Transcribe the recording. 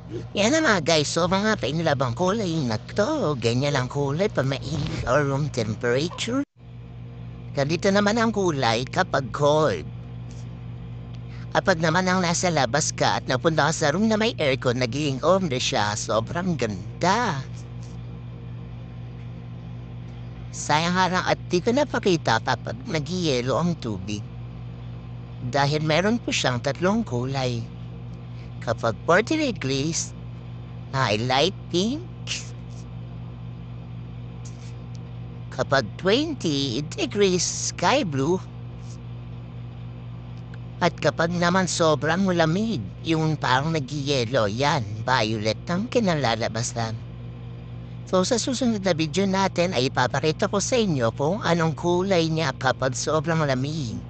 Yan na mga guys, so mga painilabang kulay na to. Ganyan ang kulay pa mainit or room temperature. Ganito naman ang kulay kapag cold. Kapag naman ang nasa labas ka at napunta ka sa room na may aircon, nagiging ombre siya. Sobrang ganda. Sayang nga lang at di ko napakita kapag nagyayelo ang tubig. Dahil meron po siyang tatlong kulay. Kapag 40 degrees, ay light pink. Kapag 20 degrees, sky blue. At kapag naman sobrang lamig, yung parang nagyayelo, yan, violet ang kinalalabasan. So sa susunod na video natin ay ipapakita ko sa inyo kung anong kulay niya kapag sobrang lamig.